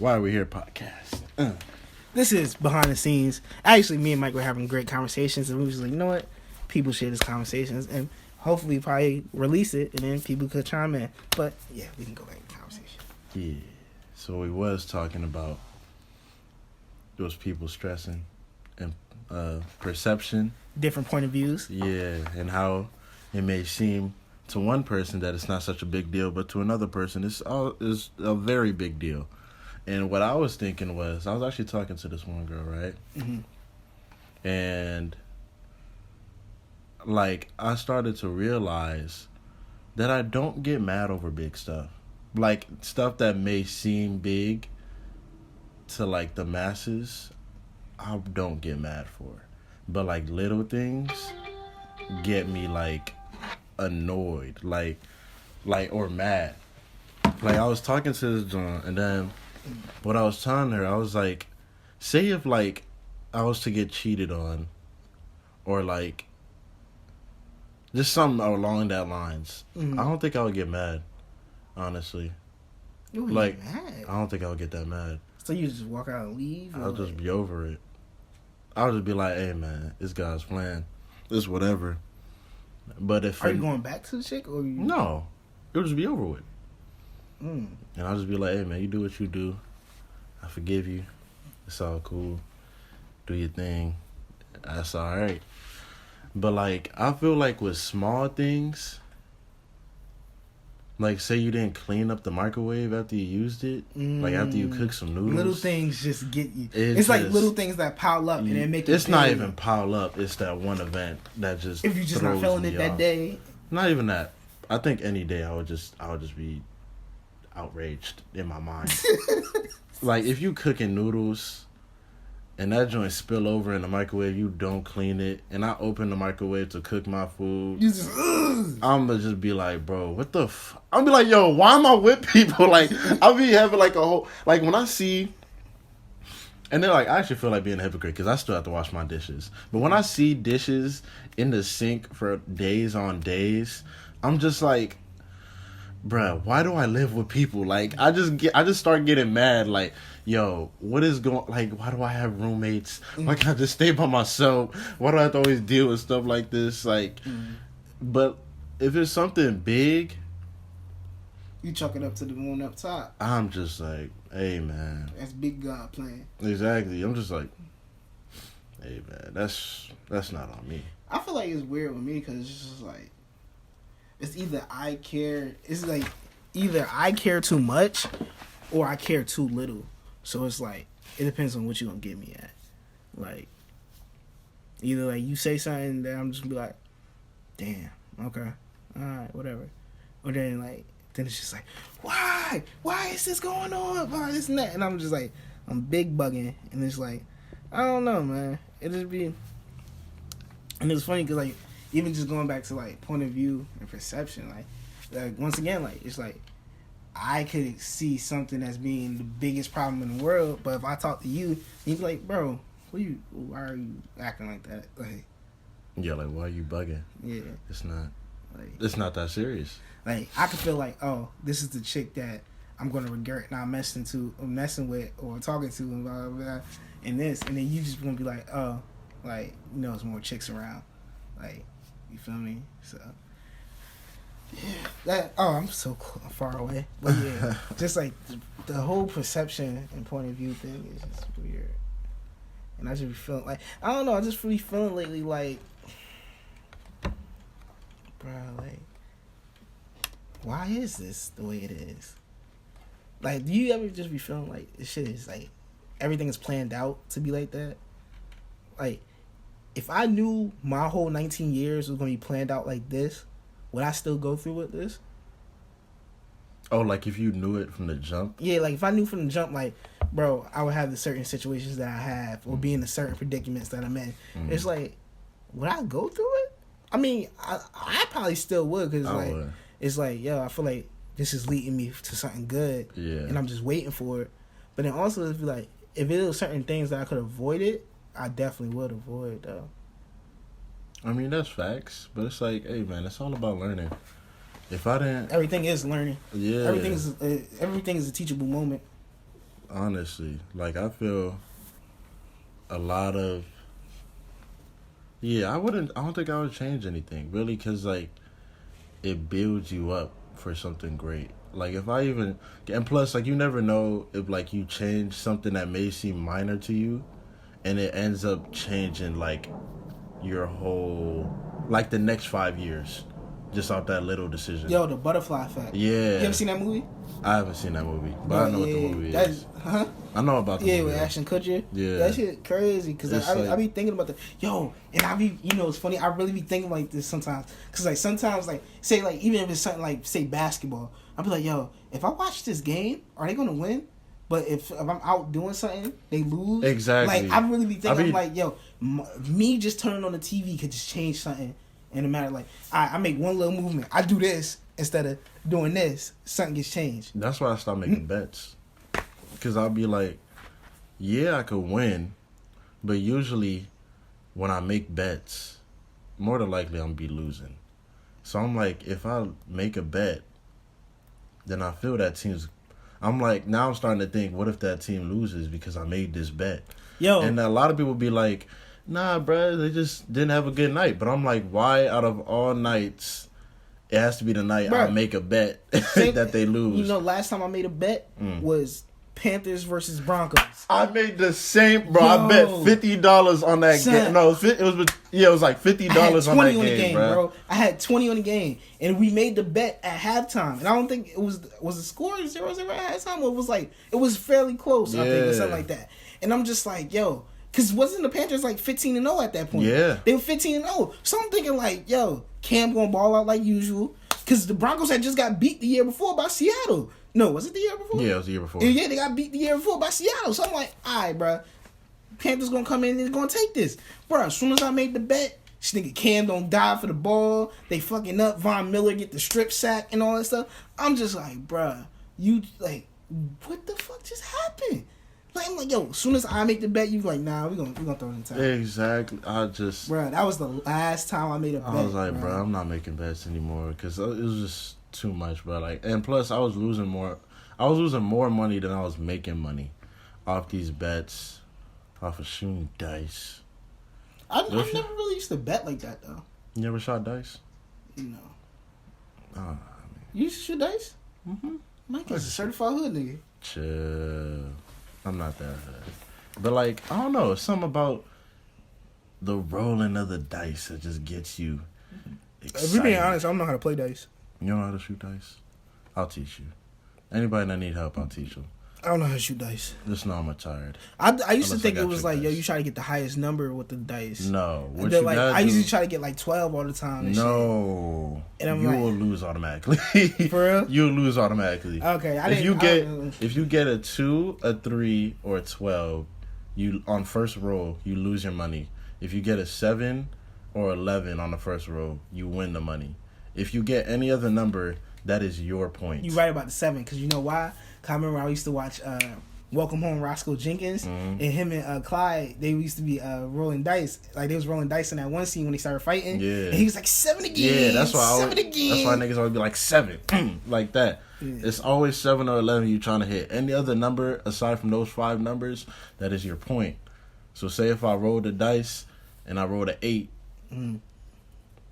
Why Are We Here podcast. This is behind the scenes. Actually, me and Mike were having great conversations, and we was like, you know what? People share these conversations, and hopefully probably release it, and then people could chime in. But yeah, we can go back to the conversation. Yeah. So we was talking about those people stressing and perception. Different point of views. Yeah, and how it may seem to one person that it's not such a big deal, but to another person it's a very big deal. And what I was thinking was, I was actually talking to this one girl, right? Mm-hmm. And like I started to realize that I don't get mad over big stuff. Like stuff that may seem big to like the masses, I don't get mad for. But like little things get me like annoyed, like or mad. Like I was talking to this John, and then what I was telling her, I was like, say if like I was to get cheated on, or like just something along that lines, I don't think I would get mad, honestly. You would like get mad. I don't think I would get that mad. So you just walk out and leave? I'll just be over it. I'll just be like, hey man, this guy's plan. This whatever. But if Are you going back to the chick or you? No. It'll just be over with. And I'll just be like, hey man, you do what you do. I forgive you. It's all cool. Do your thing. That's alright. But like I feel like with small things, like say you didn't clean up the microwave after you used it, like after you cook some noodles. Little things just get you. It's like little things that pile up and then make you. It's not even pile up. It's that one event that just. If you're just not feeling it that day. Not even that. I think any day I would just be outraged in my mind. Like if you cooking noodles and that joint spill over in the microwave, you don't clean it, and I open the microwave to cook my food, you just, I'm gonna just be like, bro, what the I'm be like, yo, why am I with people? Like, I'll be having like a whole, like when I see, and then like, I actually feel like being a hypocrite because I still have to wash my dishes. But when I see dishes in the sink for days on days, I'm just like, bruh, why do I live with people? Like, I just start getting mad. Like, yo, what is going? Like, why do I have roommates? Why can't I just stay by myself? Why do I have to always deal with stuff like this? Like, but if it's something big, you chalk it up to the one up top. I'm just like, hey man, that's big God plan. Exactly. I'm just like, hey man, that's not on me. I feel like it's weird with me because it's just like, it's either I care. It's like either I care too much or I care too little. So it's like it depends on what you gonna get me at. Like either like you say something that I'm just gonna be like, damn, okay, all right, whatever. Or then it's just like, why is this going on? Why this and that? And I'm just like, I'm big bugging, and it's like, I don't know, man. It just be, and it's funny because like. Even just going back to like point of view and perception, like once again, like it's like I could see something as being the biggest problem in the world, but if I talk to you, you'd be like, bro, why are you acting like that? Like, yeah, like why are you bugging? Yeah, it's not that serious. Like I could feel like, oh, this is the chick that I'm gonna regret not messing with or talking to and blah blah blah, and this, and then you just gonna be like, oh, like there's more chicks around, like. You feel me? So, yeah. I'm so far away. But yeah, just like the whole perception and point of view thing is just weird. And I just be feeling like, I don't know, I just really feeling lately like, bro, like, why is this the way it is? Like, do you ever just be feeling like this shit is like, everything is planned out to be like that? Like, if I knew my whole 19 years was going to be planned out like this, would I still go through with this? Oh, like if you knew it from the jump? Yeah, like if I knew from the jump, like, bro, I would have the certain situations that I have or be in the certain predicaments that I'm in. It's like, would I go through it? I mean, I probably still would because like, it's like, yo, I feel like this is leading me to something good. Yeah. And I'm just waiting for it. But then also, if like, if it was certain things that I could avoid it, I definitely would avoid though. I mean, that's facts, but it's like, hey man, it's all about learning. If I didn't, everything is learning. Yeah, everything is a teachable moment. honestly. Like, I feel a lot of... Yeah, I don't think I would change anything, really, because, like, it builds you up for something great. Like, if I even... And plus, like, you never know if, like, you change something that may seem minor to you, and it ends up changing, like, your whole... Like, the next 5 years. Just off that little decision. Yo, the butterfly effect. Yeah. You ever seen that movie? I haven't seen that movie, but I know what the movie is. Huh? I know about the movie. Yeah, with Ashton Kutcher. Yeah. That shit crazy, because I be thinking about yo, and I be, it's funny, I really be thinking like this sometimes, because, like, sometimes, like, say, like, even if it's something like, say, basketball, I'll be like, yo, if I watch this game, are they going to win? But if I'm out doing something, they lose. Exactly. Like, I really be thinking, I'm like, yo, me just turning on the TV could just change something in a matter, like, I make one little movement, I do this instead of doing this, something gets changed. That's why I stopped making bets. Because I'll be like, yeah, I could win, but usually when I make bets, more than likely I'm going to be losing. So I'm like, if I make a bet, then I feel that team's... I'm like, now I'm starting to think, what if that team loses because I made this bet? Yo. And a lot of people be like, nah, bruh, they just didn't have a good night. But I'm like, why out of all nights, it has to be the night I make a bet that they lose? Last time I made a bet was Panthers versus Broncos. I made the same, bro. I bet $50 on that game. No, it was like $50 on that game, bro. I had 20 on the game, and we made the bet at halftime. And I don't think it was the score 0-0 at halftime. It was fairly close, I think, or something like that. And I'm just like, yo, because wasn't the Panthers like 15-0 at that point? Yeah, they were 15-0. So I'm thinking like, yo, Cam gonna ball out like usual, because the Broncos had just got beat the year before by Seattle. No, was it the year before? Yeah, it was the year before. Yeah, they got beat the year before by Seattle. So I'm like, all right, bro. Panthers going to come in and they're going to take this. Bro, as soon as I made the bet, this nigga Cam don't die for the ball. They fucking up. Von Miller get the strip sack and all that stuff. I'm just like, bro, you, like, what the fuck just happened? Like, I'm like, yo, as soon as I make the bet, you like, nah, we're gonna throw it in time. Exactly. Bro, that was the last time I made a bet. I was like, bro, I'm not making bets anymore, because it was just too much, bro. Like, and plus I was losing more money than I was making money off these bets, off of shooting dice. I never really used to bet like that, though. You never shot dice? No. Oh, you used to shoot dice? Mm-hmm. Mike is a certified hood nigga. Chill. I'm not that hood. But, like, I don't know, it's something about the rolling of the dice that just gets you excited. If we're being honest, I don't know how to play dice. You don't know how to shoot dice? I'll teach you. Anybody that need help, I'll teach them. I don't know how to shoot dice. Just know I'm tired. I used to think it was like, yo, you try to get the highest number with the dice. No. I usually try to get like 12 all the time. And no. Shit. And you will lose automatically. For real? You'll lose automatically. Okay. If you get a 2, a 3, or a 12, on first roll, you lose your money. If you get a 7 or 11 on the first roll, you win the money. If you get any other number, that is your point. You're right about the 7, because you know why? Cause I remember I used to watch Welcome Home, Roscoe Jenkins, and him and Clyde, they used to be rolling dice. Like, they was rolling dice in that one scene when they started fighting. Yeah. And he was like, 7 again. Yeah, that's why 7 again. That's why niggas always be like 7. Like that. Yeah. It's always 7 or 11 you're trying to hit. Any other number aside from those 5 numbers, that is your point. So say if I rolled the dice and I rolled an 8,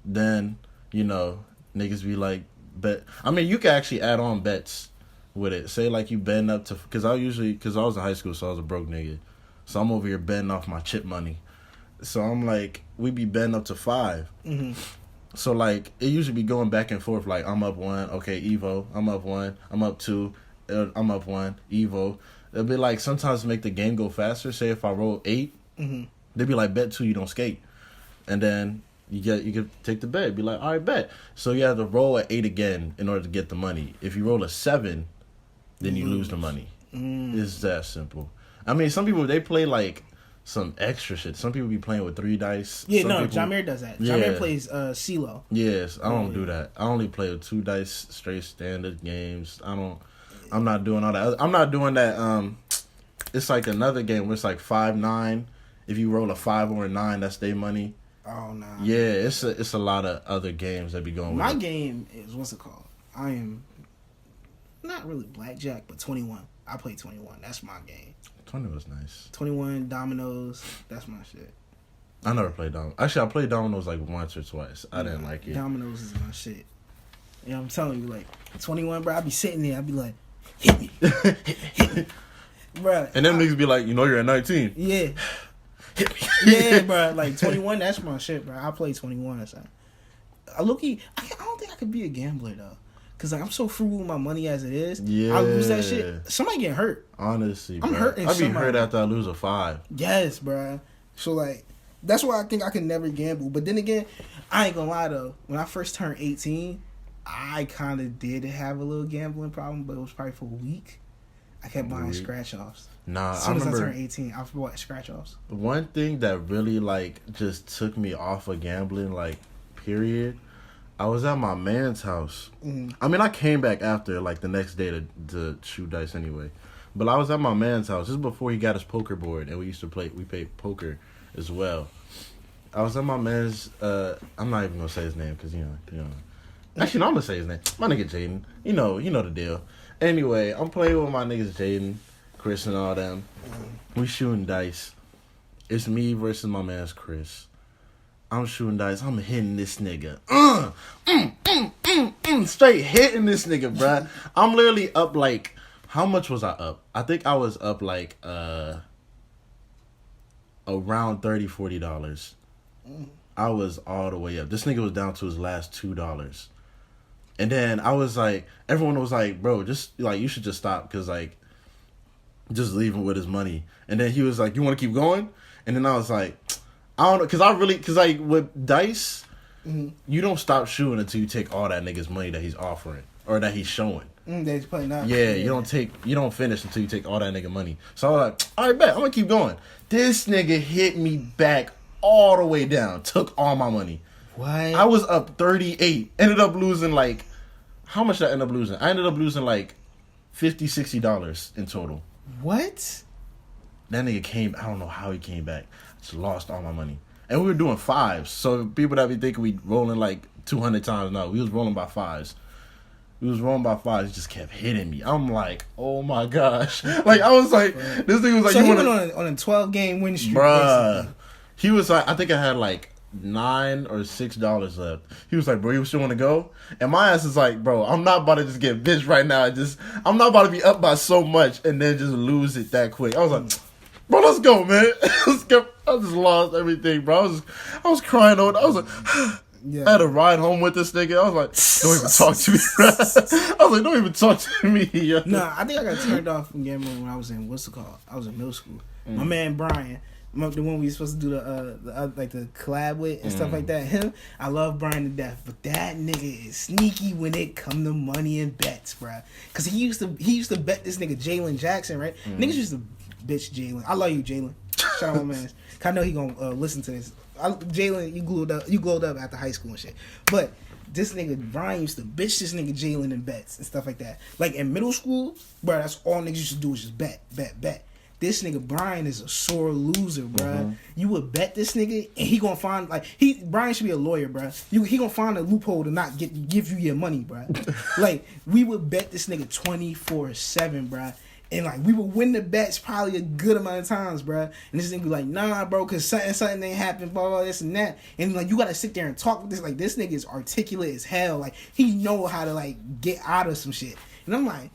then, niggas be like, bet. I mean, you can actually add on bets with it. Say like you betting up to, because I was in high school, so I was a broke nigga. So I'm over here betting off my chip money. So I'm like, we be betting up to 5. Mm-hmm. So like, it usually be going back and forth. Like, I'm up 1, okay, Evo. I'm up 1. I'm up 2. I'm up 1, Evo. It'll be like, sometimes to make the game go faster. Say if I roll 8, they'd be like, bet 2, you don't skate. And then you could take the bet. Be like, all right, bet. So you have to roll at 8 again in order to get the money. If you roll a 7, then you lose the money. It's that simple. I mean, some people, they play like some extra shit. Some people be playing with 3 dice. Yeah, Jameer does that. Yeah. Jameer plays CeeLo. Yes, I don't do that. I only play with 2 dice, straight standard games. I'm not doing all that. I'm not doing that. It's like another game where it's like 5-9. If you roll a 5 or a 9, that's their money. Oh, nah. Yeah, it's a lot of other games that be going with My game is, what's it called? I am not really blackjack, but 21. I play 21. That's my game. 20 was nice. 21 dominoes. That's my shit. I never played dominoes. Actually, I played dominoes like once or twice. I didn't like it. Dominoes is my shit. Yeah, I'm telling you, like 21, bro. I be sitting there. I be like, hit me, hit me, bro. And them niggas be like, you're at 19. Yeah. Hit me. Yeah, bro. Like 21, that's my shit, bro. I play 21 or something. I don't think I could be a gambler though, cause like I'm so frugal with my money as it is. Yeah. I lose that shit. Somebody get hurt. Honestly, I'm bro. hurting. I be hurt after I lose a 5. Yes, bro. So like, that's why I think I can never gamble. But then again, I ain't gonna lie though. When I first turned 18, I kind of did have a little gambling problem, but it was probably for a week. I kept buying scratch offs. Nah, as soon as I turned 18, I bought scratch offs. One thing that really like just took me off of gambling, like period. I was at my man's house. Mm-hmm. I mean, I came back after like the next day to shoot dice anyway. But I was at my man's house. This is before he got his poker board, and we played poker as well. I was at my man's. I'm not even gonna say his name because you know. Actually, no, I'm gonna say his name. My nigga Jaden. You know the deal. Anyway, I'm playing with my niggas Jaden, Chris, and all them. We shooting dice. It's me versus my man's Chris. I'm shooting dice. I'm hitting this nigga. Straight hitting this nigga, bruh. I'm literally up like. How much was I up? I think I was up like around $30, $40. I was all the way up. This nigga was down to his last $2. And then I was like, everyone was like, bro, just like you should just stop because like just leave him with his money. And then he was like, you want to keep going? And then I was like, I don't know, because like with dice, you don't stop shooting until you take all that nigga's money that he's offering or that he's showing. They just playing out. Yeah, you don't finish until you take all that nigga money. So I was like, all right, bet, I'm gonna keep going. This nigga hit me back all the way down, took all my money. What? I was up 38, ended up losing like, how much did I end up losing? I ended up losing like $50, $60 in total. What? That nigga came, I don't know how he came back. Just lost all my money. And we were doing 5s. So people that be thinking we rolling like 200 times, no, we was rolling by 5s. We was rolling by 5s. He just kept hitting me. I'm like, oh my gosh. Like, I was like, this thing was like, so you he want went on a 12-game win streak, bruh. basically. He was like, I think I had like $9 or $6 left. He was like, bro, you still want to go? And my ass is like, bro, I'm not about to just get bitched right now. I'm not about to be up by so much and then just lose it that quick. I was like, bro, let's go, man. Let's go. I just lost everything, bro. I was crying over. I was like, yeah. I had a ride home with this nigga. I was like, don't even talk to me, bro. I was like, don't even talk to me. Yo. Nah, I think I got turned off from gambling when I was in I was in middle school. My man Brian, the one we were supposed to do the collab with and stuff like that. Him, I love Brian to death, but that nigga is sneaky when it come to money and bets, bro. Cause he used to bet this nigga Jalen Jackson, right? Niggas used to bitch Jalen. I love you, Jalen. Shout out my man. I know he gonna listen to this. Jalen, you glowed up after high school and shit. But this nigga Brian used to bitch this nigga Jalen in bets and stuff like that. Like in middle school, bro, that's all niggas used to do is just bet. This nigga Brian is a sore loser, bro. You would bet this nigga, and he gonna find Brian should be a lawyer, bro. He gonna find a loophole to not give you your money, bro. Like we would bet this nigga 24/7, bro. And like we would win the bets probably a good amount of times, bro. And this nigga be like, nah, bro, cause something ain't happened, blah, blah, this and that. And like you gotta sit there and talk with this. Like this nigga is articulate as hell. Like he know how to like get out of some shit. And I'm like,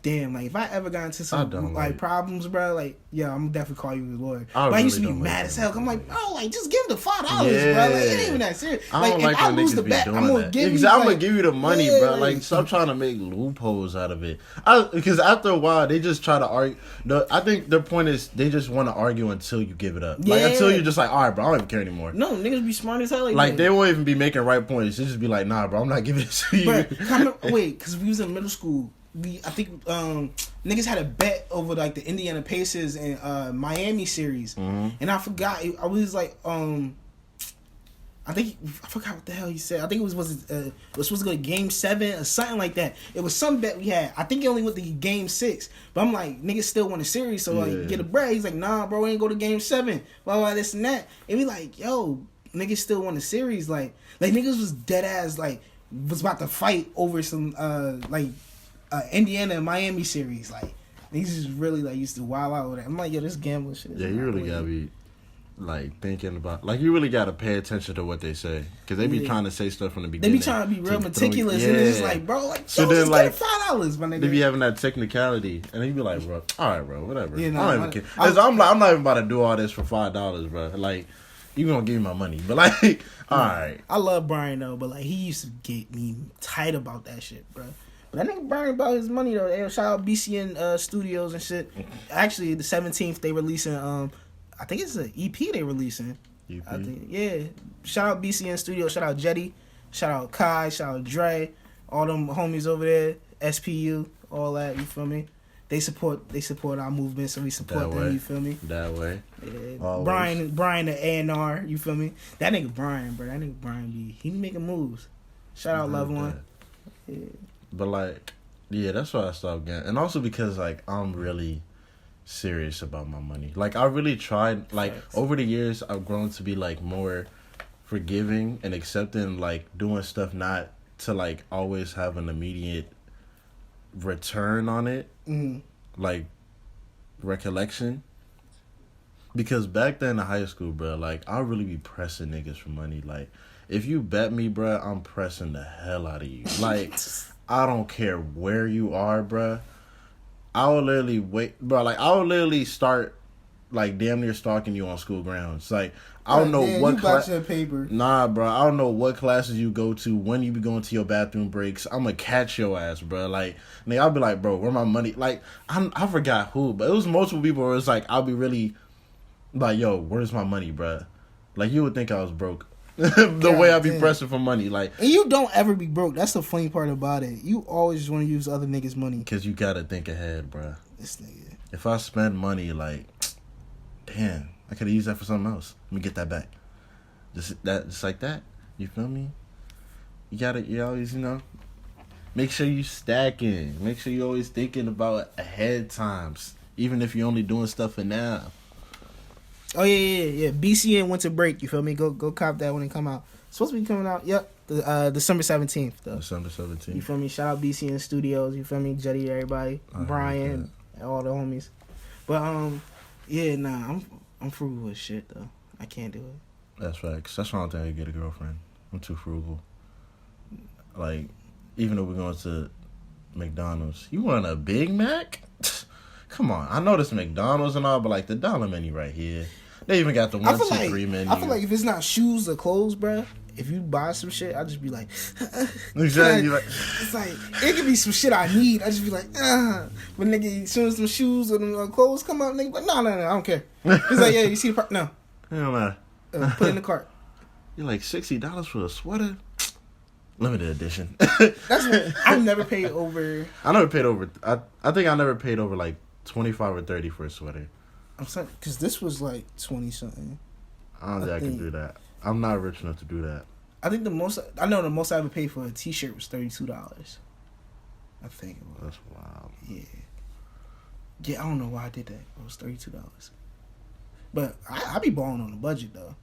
damn, like if I ever got into some like problems, bro, like yeah, I'm definitely call you a lawyer. But I used to be mad as hell. I'm like, bro, like just give him the $5, bro. Like it ain't even that serious. I don't like if I lose the bet, I'm gonna give you. I'm gonna give you the money, bro. Like stop trying to make loopholes out of it. Because after a while, they just try to argue. I think their point is they just want to argue until you give it up. Like until you're just like, all right, bro, I don't even care anymore. No, niggas be smart as hell. Like they won't even be making right points. They just be like, nah, bro, I'm not giving it to you. Wait, because we was in middle school. I think niggas had a bet over like the Indiana Pacers and Miami series, and I forgot. I was like, I forgot what the hell he said. I think it was supposed to go to Game 7 or something like that. It was some bet we had. I think it only went to Game 6, but I'm like, niggas still won the series, so like get a break. He's like, nah, bro, we ain't go to Game 7. Blah blah this and that. And we like, yo, niggas still won the series. Like niggas was dead ass like was about to fight over some Indiana and Miami series. Like Niggas just really like used to wild out with that. I'm like, yo, this gambling shit. Yeah, you really gotta be like thinking about, like, you really gotta pay attention to what they say, because they be trying to say stuff from the They beginning. be trying to be real meticulous, and it's just like, bro, like, so yo, then just like $5, my nigga. they be having that technicality, and they be like, bro, all right, bro, whatever. Yeah, no, I don't even care. I'm not even about to do all this for $5, bro. Like, you gonna give me my money, but like, all right. I love Brian though, but like he used to get me tight about that shit, bro. But that nigga Brian about his money though. Hey, shout out BCN Studios and shit. Actually, the 17th they releasing. I think it's an EP they releasing. EP? I think, yeah. Shout out BCN Studios. Shout out Jetty. Shout out Kai. Shout out Dre. All them homies over there. SPU. All that. You feel me? They support our movement, so we support them. You feel me? That way. Yeah. Brian the A&R. You feel me? That nigga Brian, bro. That nigga Brian he be making moves. Shout out Love One. Yeah. But like, yeah, that's why I stopped getting, and also because like I'm really serious about my money. Like I really tried. Like over the years, I've grown to be like more forgiving and accepting. Like doing stuff not to like always have an immediate return on it. Like recollection. Because back then in high school, bro, like I really be pressing niggas for money. Like if you bet me, bro, I'm pressing the hell out of you. Like I don't care where you are, bro. I will literally wait, bro. Like I will literally start, like damn near stalking you on school grounds. Like I don't know what class. Nah, bro. I don't know what classes you go to, when you be going to your bathroom breaks. I'm gonna catch your ass, bro. Like, nigga, I'll be like, bro, where my money? Like, I forgot who, but it was multiple people where it's like I'll be really, like, yo, where's my money, bro? Like you would think I was broke. The way I be pressing for money, like, and you don't ever be broke. That's the funny part about it. You always want to use other niggas' money because you gotta think ahead, bro. This nigga. If I spend money, like, damn, I could have used that for something else. Let me get that back. Just like that. You feel me? You always, make sure you stacking. Make sure you always thinking about ahead times, even if you're only doing stuff for now. Oh yeah. BCN went to break. You feel me? Go cop that when it come out. It's supposed to be coming out. Yep, December 17th though. December 17th. You feel me? Shout out BCN Studios. You feel me? Jetty, everybody, Brian, and all the homies. But yeah, nah, I'm frugal with shit though. I can't do it. That's facts. That's why I don't think I get a girlfriend. I'm too frugal. Like, even though we're going to McDonald's, you want a Big Mac? Come on, I know this McDonald's and all, but like the dollar menu right here. They even got the 1, 2, 3 menu. I feel like if it's not shoes or clothes, bro, if you buy some shit, I just be like, exactly. Like, it's like it could be some shit I need. I just be like, but nigga, as soon as some shoes or them clothes come out, nigga, but no, I don't care. It's like, yeah, you see the part? No, it don't matter. Put it in the cart. You're like $60 for a sweater. Limited edition. That's what I've never paid over. I never paid over. I think I never paid over like 25 or 30 for a sweater. I'm sorry, because this was like 20 something. I don't think I can do that. I'm not rich enough to do that. I think the most I ever paid for a t-shirt was $32. I think it was. That's wild. Yeah, I don't know why I did that. It was $32. But I be balling on the budget though.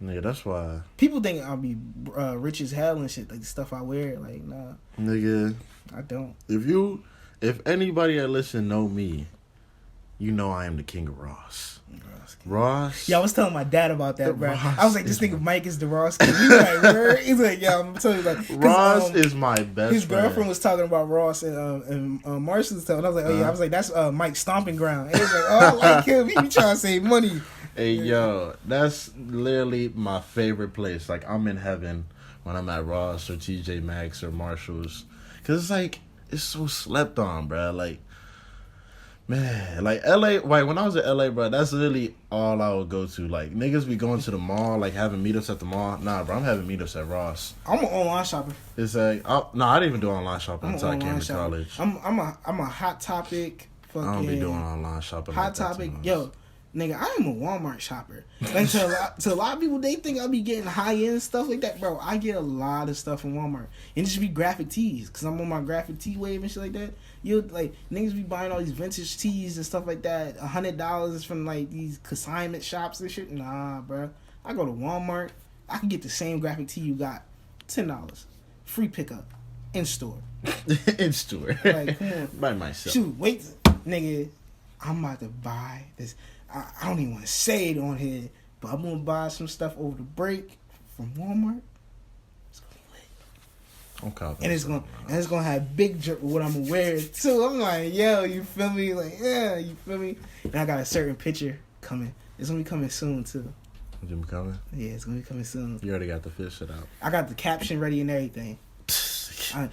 Nigga, that's why. People think I'll be rich as hell and shit, like the stuff I wear. Like, nah. Nigga. I don't. If anybody that listen know me, you know I am the king of Ross. Yeah, I was telling my dad about that, bro. Ross, I was like, this nigga Mike is the Ross king. He's like, word? He's like, yeah, I'm telling you, like, Ross is my best his friend. girlfriend was talking about Ross and Marshall was telling. I was like, oh yeah, I was like, that's Mike's stomping ground. And he was like, oh, I like him. He be trying to save money. Hey, yo, that's literally my favorite place. Like, I'm in heaven when I'm at Ross or TJ Maxx or Marshall's. Because it's like, it's so slept on, bro. Like, man, like LA, like when I was in LA, bro, that's literally all I would go to. Like, niggas be going to the mall, like having meetups at the mall. Nah, bro, I'm having meetups at Ross. I'm an online shopper. It's like, I didn't even do online shopping until I came to college. I'm a Hot Topic. Fucking I don't be doing online shopping. Hot Topic, yo. Nigga, I am a Walmart shopper. Like to a lot of people, they think I'll be getting high end stuff like that, bro. I get a lot of stuff from Walmart, and it should be graphic tees, cause I'm on my graphic tee wave and shit like that. You like niggas be buying all these vintage tees and stuff like that. $100 from like these consignment shops and shit. Nah, bro. I go to Walmart. I can get the same graphic tee you got, $10, free pickup, in store. In store. Like, come on. By myself. Shoot, wait, nigga. I'm about to buy this. I don't even want to say it on here, but I'm gonna buy some stuff over the break from Walmart. It's gonna be lit. And it's gonna have big drip with what I'm gonna wear too. I'm like, yo, you feel me? Like, yeah, you feel me? And I got a certain picture coming. It's gonna be coming soon too. Is it coming? Yeah, it's gonna be coming soon. You already got the fish shit out. I got the caption ready and everything. I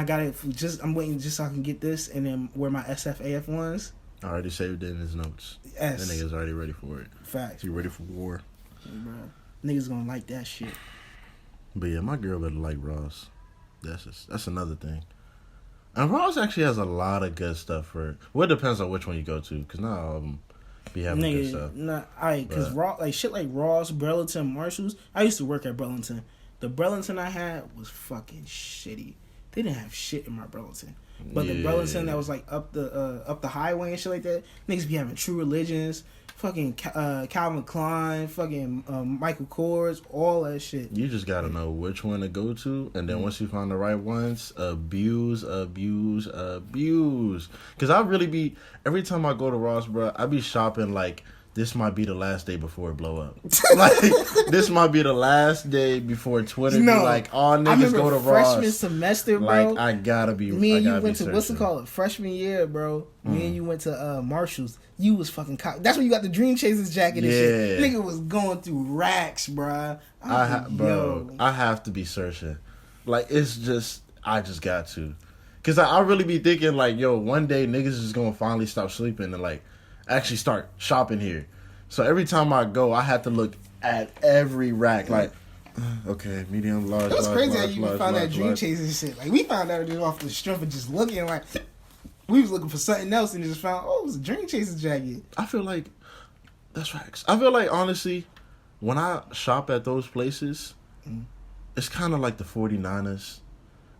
got it. I'm waiting just so I can get this and then wear my SFAF ones. I already saved it in his notes. Yes. That nigga's already ready for it. Facts. You ready for war? Bro, niggas gonna like that shit. But yeah, my girl better like Ross. That's another thing. And Ross actually has a lot of good stuff for it. Well, it depends on which one you go to, because not all of them be having good stuff. Because Ross, like shit like Ross, Burlington, Marshalls. I used to work at Burlington. The Burlington I had was fucking shitty. They didn't have shit in my Burlington. But the Burlington that was like up the highway and shit like that, niggas be having True Religions, fucking Calvin Klein, fucking Michael Kors, all that shit. You just gotta know which one to go to, and then once you find the right ones, abuse. Cause I really be, every time I go to Ross, bro, I be shopping like this might be the last day before it blow up. Like, this might be the last day before Twitter be like, all niggas go to Ross. Freshman semester, bro. Like, I gotta be. Me and you went to, what's it called? Freshman year, bro. Me and you went to Marshalls. You was fucking that's when you got the Dream Chasers jacket and shit. Nigga was going through racks, bro. I have to be searching. Like, it's just, I just got to. Cause I really be thinking like, yo, one day niggas is gonna finally stop sleeping and like, actually start shopping here. So every time I go, I have to look at every rack. Like, okay, medium, large. It was crazy how you found that Dream large. Chasers shit. Like, we found out just off the strength of just looking. Like, we was looking for something else and just found, it was a Dream Chasers jacket. I feel like that's facts. I feel like, honestly, when I shop at those places, it's kind of like the 49ers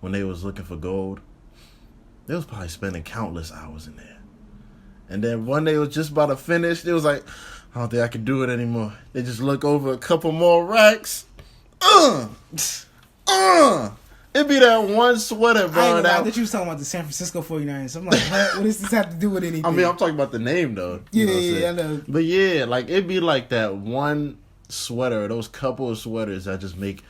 when they was looking for gold. They was probably spending countless hours in there. And then one day it was just about to finish. It was like, I don't think I can do it anymore. They just look over a couple more racks. It'd be that one sweater, bro. I thought you was talking about the San Francisco 49ers. I'm like, what does this have to do with anything? I mean, I'm talking about the name, though. Yeah, I know. But yeah, like, it'd be like that one sweater, or those couple of sweaters that just make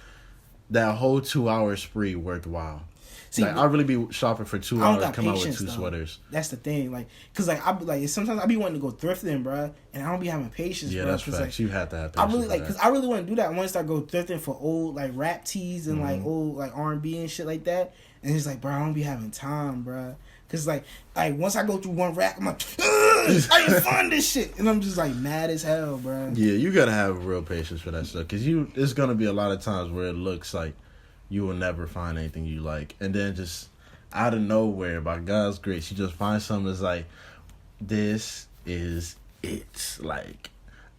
that whole 2-hour spree worthwhile. See, like, I really be shopping for 2 hours, come out with two sweaters. That's the thing, like, cause like I be like sometimes I be wanting to go thrifting, bro, and I don't be having patience. Yeah, bro, that's facts. Like, you have to have patience. I really like, cause I really want to do that. I want to start go thrifting for old like rap tees and like old like R&B and shit like that. And it's like, bro, I don't be having time, bro. Cause like once I go through one rack, I'm like, I didn't find this shit, and I'm just like mad as hell, bro. Yeah, you gotta have real patience for that stuff, cause it's gonna be a lot of times where it looks like you will never find anything you like, and then just out of nowhere, by God's grace, you just find something that's like, this is it. Like,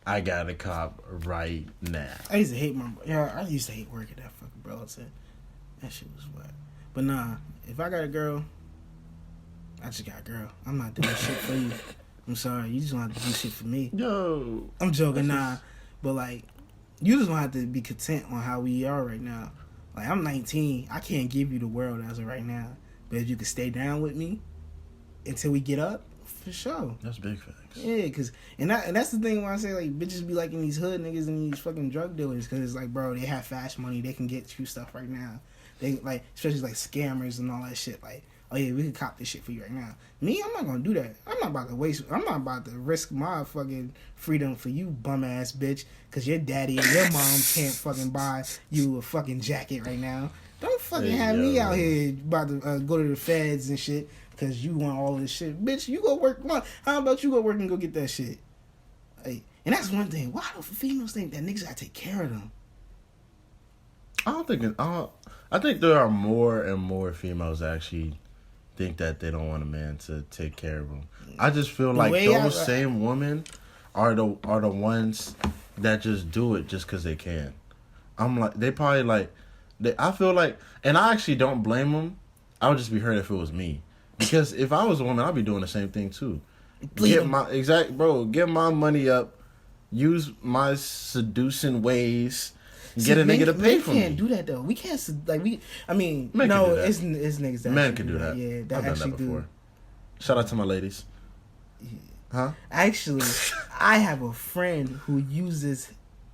I got a cop right now. I used to hate working at fucking Burlington. That shit was wet. But nah, if I got a girl, I just got a girl. I'm not doing shit for you. I'm sorry, you just gonna have to do shit for me. Yo, I'm joking, nah. But like, you just gonna have to be content on how we are right now. Like, I'm 19. I can't give you the world as of right now. But if you could stay down with me until we get up, for sure. That's big facts. Yeah, cause and that's the thing when I say like bitches be liking these hood niggas and these fucking drug dealers, cause it's like, bro, they have fast money, they can get you stuff right now. They like, especially like scammers and all that shit. Like, oh yeah, we can cop this shit for you right now. Me, I'm not gonna do that. I'm not about to risk my fucking freedom for you, bum ass bitch, cause your daddy and your mom can't fucking buy you a fucking jacket right now. Don't fucking have me out here about to go to the feds and shit because you want all this shit. Bitch, you go work. How about you go work and go get that shit? Hey, and that's one thing. Why do females think that niggas gotta take care of them? I think there are more and more females that actually think that they don't want a man to take care of them. I just feel like those same women are the ones that just do it just because they can. I'm like, they probably like. I feel like, and I actually don't blame them. I would just be hurt if it was me, because if I was a woman, I'd be doing the same thing too. Get my money up, use my seducing ways Get a nigga to pay for me. We can't do that though. We can't like we. I mean, Men no, it's niggas that men can do that. Yeah, that I've actually done that before. do. Shout out to my ladies. Yeah. Huh? Actually, I have a friend who uses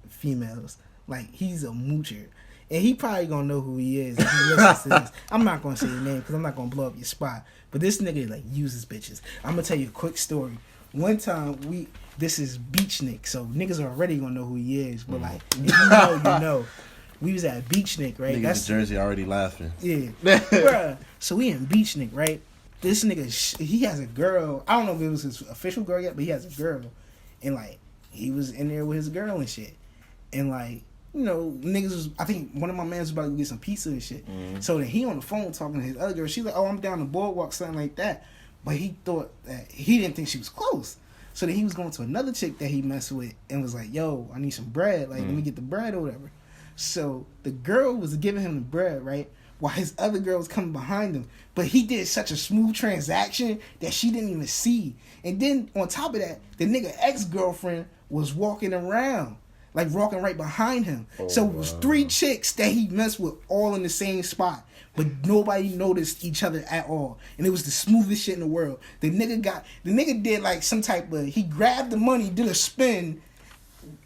females. Like, he's a moocher. And he probably gonna know who he is if he listens to this. I'm not gonna say your name because I'm not gonna blow up your spot. But this nigga, like, uses bitches. I'm gonna tell you a quick story. One time, this is Beach Nick, so niggas are already gonna know who he is. But, like, if you know, you know. We was at Beach Nick, right? Niggas in Jersey already laughing. Yeah. Bruh. So we in Beach Nick, right? This nigga, he has a girl. I don't know if it was his official girl yet, but he has a girl. And, like, he was in there with his girl and shit. And, like, you know, niggas was, I think one of my mans was about to get some pizza and shit. Mm-hmm. So then he on the phone talking to his other girl. She's like, oh, I'm down the boardwalk, something like that. But he thought that, he didn't think she was close. So then he was going to another chick that he messed with and was like, yo, I need some bread. Like, let me get the bread or whatever. So the girl was giving him the bread, right? While his other girl was coming behind him. But he did such a smooth transaction that she didn't even see. And then on top of that, the nigga ex-girlfriend was walking around. Like, walking right behind him. Oh, so it was 3 chicks that he messed with all in the same spot. But nobody noticed each other at all. And it was the smoothest shit in the world. The nigga did like some type of, he grabbed the money, did a spin.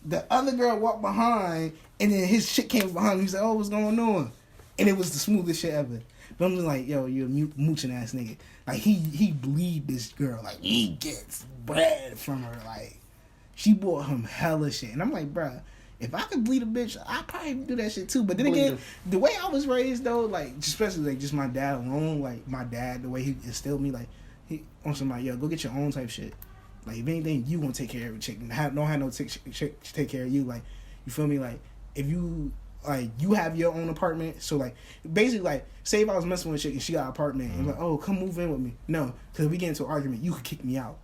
The other girl walked behind, and then his shit came behind him. He's like, oh, what's going on? And it was the smoothest shit ever. But I'm just like, yo, you're a mooching ass nigga. Like, he bleed this girl. Like, he gets bread from her. Like, she bought him hella shit. And I'm like, bruh, if I could bleed a bitch, I'd probably do that shit too. But then again, the way I was raised though, like, especially like just my dad alone, like my dad, the way he instilled me, like, he on somebody, yo, go get your own type shit. Like, if anything, you gonna take care of a chick. Don't have no chick take care of you. Like, you feel me? Like, if you, like, you have your own apartment. So, like, basically, like, say if I was messing with a chick and she got an apartment, and like, oh, come move in with me. No, because if we get into an argument, you could kick me out.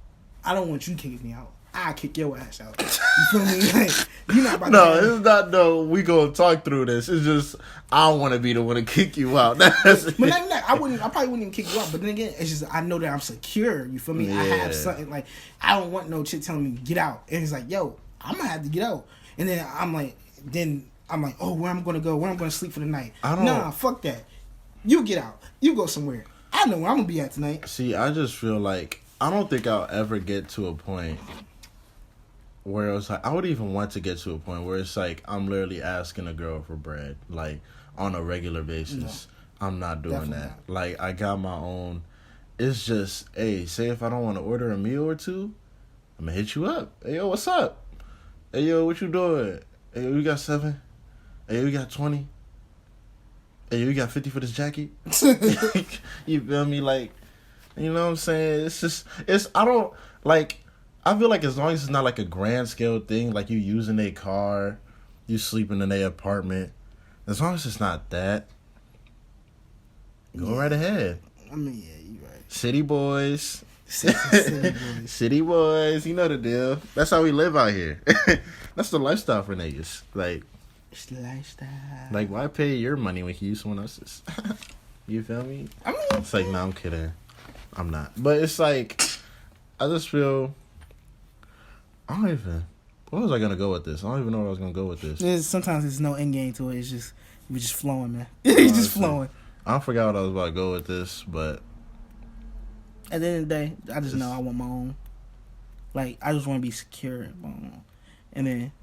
I don't want you kicking me out. I kick your ass out. You feel me? Like, you're not about no, it's not. No, we gonna talk through this. It's just I don't want to be the one to kick you out. But not, I probably wouldn't even kick you out. But then again, it's just I know that I'm secure. You feel me? Yeah. I have something like I don't want no chick telling me to get out. And it's like, yo, I'm gonna have to get out. And then I'm like, oh, where I'm gonna go? Where I'm gonna sleep for the night? Nah, fuck that. You get out. You go somewhere. I know where I'm gonna be at tonight. See, I just feel like I don't think I'll ever get to a point where it's like I would even want to get to a point where it's like I'm literally asking a girl for bread, like on a regular basis. No, I'm not doing that. Not. Like, I got my own. It's just, hey, say if I don't want to order a meal or two, I'm gonna hit you up. Hey, yo, what's up? Hey, yo, what you doing? Hey, yo, we got 7. Hey, yo, we got 20. Hey, yo, we got 50 for this jacket. You feel me? Like, you know what I'm saying? It's just, I don't like. I feel like as long as it's not like a grand scale thing, like you using their car, you sleeping in their apartment, as long as it's not that, go right ahead. I mean, yeah, you right. City boys. City boys. City boys, you know the deal. That's how we live out here. That's the lifestyle for niggas. Like, it's the lifestyle. Like, why pay your money when you use someone else's? You feel me? I mean, it's like, no, I'm kidding. I'm not. But it's like, I just feel... Where was I gonna go with this? I don't even know where I was gonna go with this. Sometimes there's no end game to it. It's just we're just flowing, man. It's just flowing. I forgot what I was about to go with this, but at the end of the day, I just know I want my own. Like, I just want to be secure, and then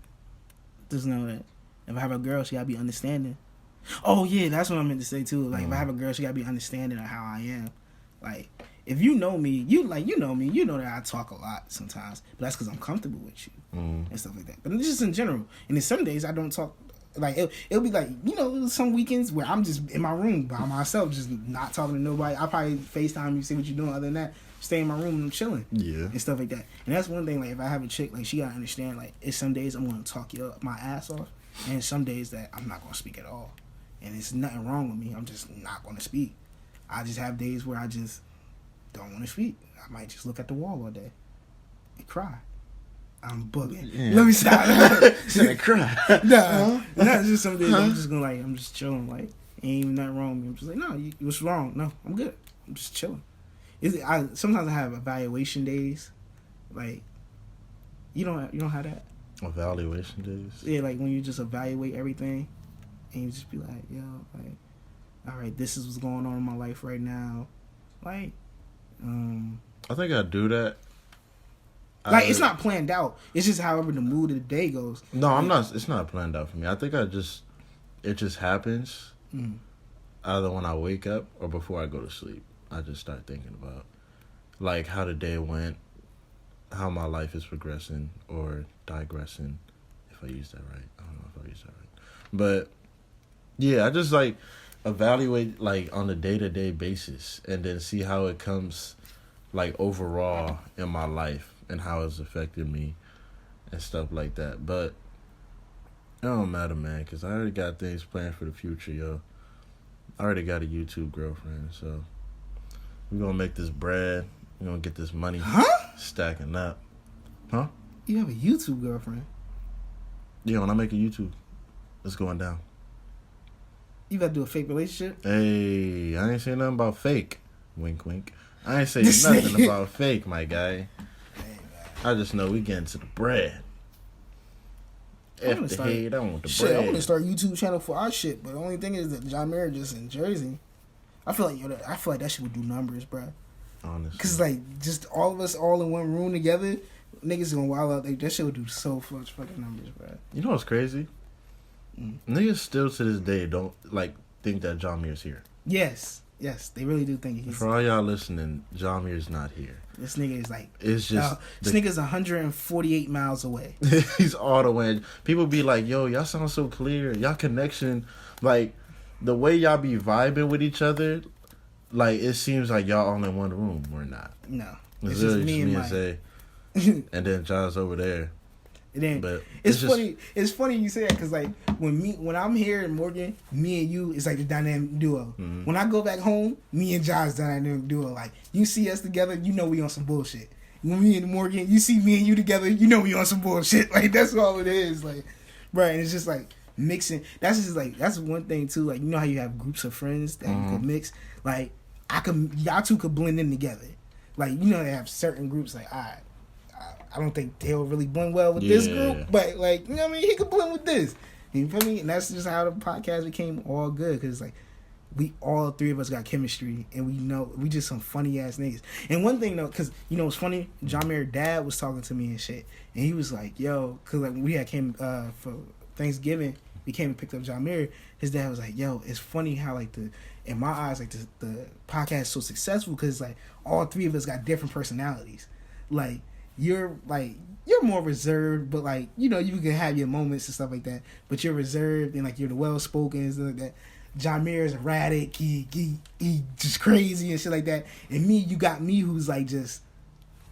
just know that if I have a girl, she gotta be understanding. Oh yeah, that's what I meant to say too. Like, if I have a girl, she gotta be understanding of how I am. Like, if you know me, you know me, you know that I talk a lot sometimes, but that's because I'm comfortable with you and stuff like that. But just in general, and then some days I don't talk. Like, it'll be like, you know, some weekends where I'm just in my room by myself, just not talking to nobody. I probably FaceTime you, see what you're doing. Other than that, stay in my room and I'm chilling. Yeah. And stuff like that. And that's one thing, like, if I have a chick, like, she gotta understand, like, it's some days I'm gonna talk my ass off, and some days that I'm not gonna speak at all. And it's nothing wrong with me. I'm just not gonna speak. I just have days where I just don't want to speak. I might just look at the wall all day and cry. I'm bugging. Yeah. Let me stop. Said cry. Nah, not just some days. I'm just gonna I'm just chilling. Like, ain't even nothing wrong with me. I'm just like, no, what's wrong? No, I'm good. I'm just chilling. Sometimes I have evaluation days. Like, you don't have that. Evaluation days. Yeah, like when you just evaluate everything. and you just be like, yo, like, all right, this is what's going on in my life right now. Like, I think I do that. Like, it's not planned out. It's just however the mood of the day goes. No, like, I'm not. It's not planned out for me. I think it just happens. Either when I wake up or before I go to sleep. I just start thinking about, like, how the day went, how my life is progressing or digressing, if I use that right. I don't know if I use that right. But, yeah, I just, like, evaluate, like, on a day-to-day basis and then see how it comes, like, overall in my life and how it's affected me and stuff like that. But it don't matter, man, because I already got things planned for the future, yo. I already got a YouTube girlfriend, so we're going to make this bread. We're going to get this money stacking up. Huh? You have a YouTube girlfriend? Yeah, when I make a YouTube, it's going down. You got to do a fake relationship? Hey, I ain't saying nothing about fake. Wink, wink. I ain't saying nothing about fake, my guy. I just know we getting to the bread. I want the bread. I want to start a YouTube channel for our shit, but the only thing is that John Mayer just in Jersey. I feel like that shit would do numbers, bro. Honestly, because like just all of us all in one room together, niggas gonna wild out. Like, that shit would do so much fucking numbers, bro. You know what's crazy? Niggas still to this day don't like think that John Mayer's here. Yes, they really do think he's. For all y'all listening, John Mayer's not here. This nigga is like, it's just this nigga's 148 miles away. He's all the way. People be like, yo, y'all sound so clear. Y'all connection, like, the way y'all be vibing with each other, like, it seems like y'all all in one room. We're not. No. It's just me and Zay. And then John's over there. And then, but it's funny. It's funny you say that because, like, when I'm here in Morgan, me and you is like the dynamic duo. Mm-hmm. When I go back home, me and John's dynamic duo. Like, you see us together, you know we on some bullshit. When me and Morgan, you see me and you together, you know we on some bullshit. Like, that's all it is. Like, right? And it's just like mixing. That's just like, that's one thing too. Like, you know how you have groups of friends that you can mix. Like, y'all two could blend in together. Like, you know, they have certain groups. Like, I don't think they'll really blend well with this group, but, like, you know what I mean? He could blend with this. You feel me? And that's just how the podcast became all good, because, like, we all three of us got chemistry, and we know we just some funny ass niggas. And one thing though, because, you know, it's funny, John Mayer's dad was talking to me and shit, and he was like, yo, because, like, when we had came for Thanksgiving, we came and picked up John Mayer. His dad was like, yo, it's funny how, like, in my eyes, like, the podcast is so successful because, like, all three of us got different personalities. Like, you're more reserved, but, like, you know, you can have your moments and stuff like that, but you're reserved and, like, you're the well-spoken and stuff like that. John Mayer is erratic, he just crazy and shit like that. And me, you got me who's like just,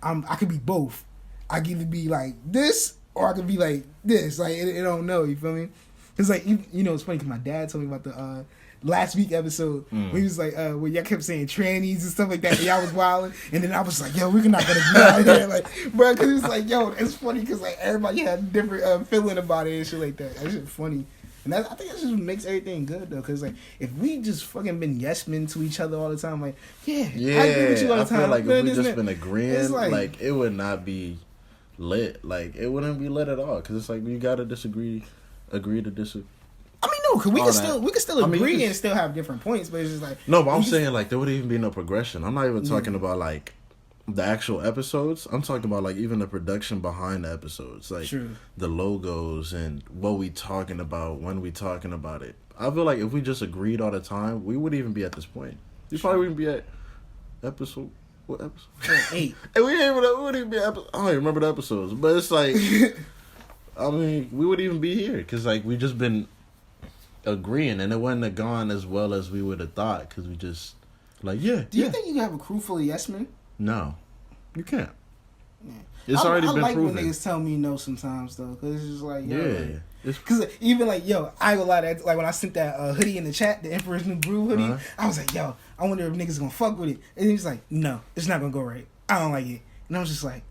I could be both. I could either be like this or I could be like this. Like, it don't know, you feel me? It's like, you know, it's funny because my dad told me about the last week episode where he was like, where y'all kept saying trannies and stuff like that, and y'all was wilding, and then I was like, yo, we're not gonna get out of here, like, bro, because it was like, yo, it's funny because, like, everybody had a different feeling about it and shit like that. That shit funny. And I think that just makes everything good though, because, like, if we just fucking been yes men to each other all the time, like, I agree with you all the time. I feel like if we just been agreeing, like, it would not be lit. Like, it wouldn't be lit at all, because it's like you gotta agree to disagree. I mean, no, because we can still agree and still have different points, but it's just like, no, but I'm saying, like, there wouldn't even be no progression. I'm not even talking about, like, the actual episodes. I'm talking about, like, even the production behind the episodes, like, the logos and what we talking about, when we talking about it. I feel like if we just agreed all the time, we wouldn't even be at this point. We probably wouldn't be at episode. What episode? 8. And we wouldn't even be at I don't even remember the episodes, but it's like, I mean, we wouldn't even be here because, like, we just been agreeing, and it wouldn't have gone as well as we would have thought, because we just, like, Do you think you can have a crew full of yes men? No, you can't. Yeah. It's already been proven. I like when niggas tell me no sometimes though, because it's just like, yo, because even like, yo, I ain't gonna lie, that like when I sent that hoodie in the chat, the Emperor's New Brew hoodie, I was like, yo, I wonder if niggas gonna fuck with it, and he was like, no, it's not gonna go right. I don't like it, and I was just like,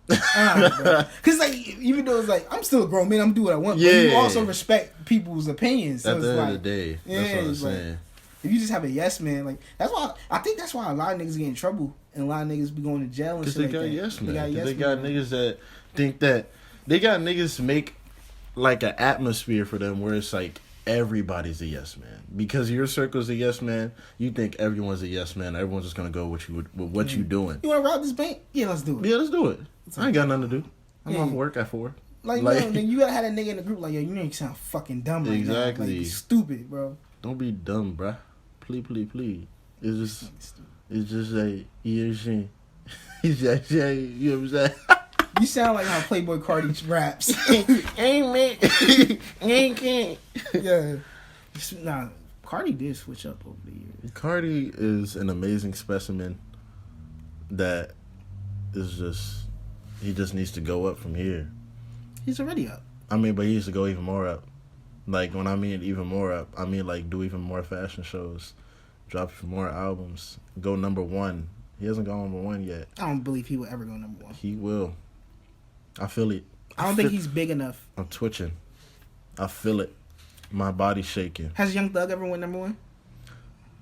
because, like, even though it's like, I'm still a grown man, I'm doing what I want, but you also respect people's opinions. So at the end of the day, that's what I'm saying. Like, if you just have a yes man, like, that's why I think that's why a lot of niggas get in trouble and a lot of niggas be going to jail and shit like that. Because they got niggas that think that they got niggas make like an atmosphere for them where it's like everybody's a yes man. Because your circle's a yes man, you think everyone's a yes man. Everyone's just gonna go with what you doing. You wanna rob this bank? Yeah, let's do it. Yeah, let's do it. I ain't got nothing to do. I'm off work at 4. Like then you gotta have that nigga in the group like, yo, you know you sound fucking dumb right now. Like, you stupid, bro. Don't be dumb, bruh. Please. It's just like, AyeeXay. You know what I'm saying? You sound like how Playboy Cardi raps. Ain't me. Ain't. Yeah. Nah, Cardi did switch up over the years. Cardi is an amazing specimen that is just, he just needs to go up from here. He's already up. I mean, but he needs to go even more up. Like, when I mean even more up, I mean, like, do even more fashion shows, drop even more albums, go number 1. He hasn't gone number 1 yet. I don't believe he will ever go number 1. He will. I feel it. I don't think he's big enough. I'm twitching. I feel it. My body's shaking. Has Young Thug ever went number 1?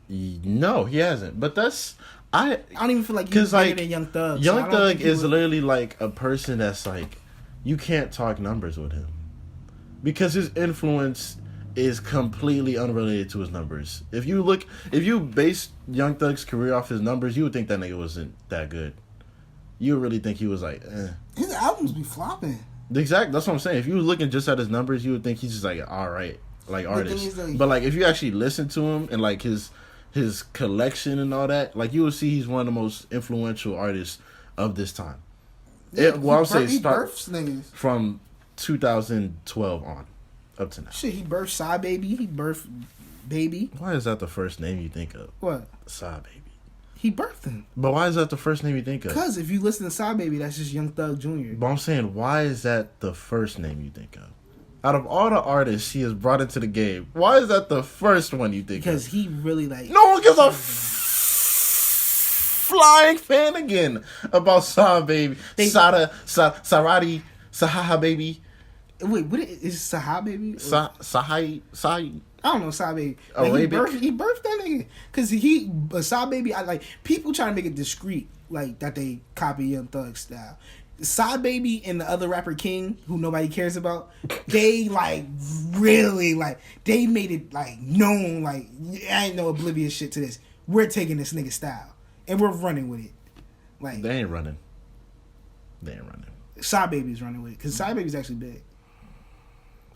No, he hasn't. But that's... I don't even feel like he's bigger than Young Thug. Young Thug is literally like a person that's like, you can't talk numbers with him. Because his influence is completely unrelated to his numbers. If you base Young Thug's career off his numbers, you would think that nigga wasn't that good. You would really think he was like, eh. His albums be flopping. Exactly. That's what I'm saying. If you were looking just at his numbers, you would think he's just like, all right, like artist. But like, if you actually listen to him and like his collection and all that, like you will see he's one of the most influential artists of this time. Yeah, I'm saying start niggas from 2012 on up to now. Shit, he birthed Psy Baby. He birthed Baby. Why is that the first name you think of? What? Psy Baby. He birthed him. But why is that the first name you think of? Because if you listen to Psy Baby, that's just Young Thug Jr. But I'm saying, why is that the first name you think of? Out of all the artists he has brought into the game, why is that the first one you think because of? He really like... No one gives a flying fan again about Psy Baby. Sarati, Sahaha Baby. Wait, what is Saha Baby? Sahai. I don't know, Psy Baby. Like, he birthed that nigga. Because Psy Baby, I like, people try to make it discreet, like, that they copy Young Thug style. Psy Baby and the other rapper King, who nobody cares about, they, like, really, like, they made it, like, known, like, I ain't no oblivious shit to this. We're taking this nigga style. And we're running with it. Like, they ain't running. Psy Baby's running with it. Because Psy Baby's actually big.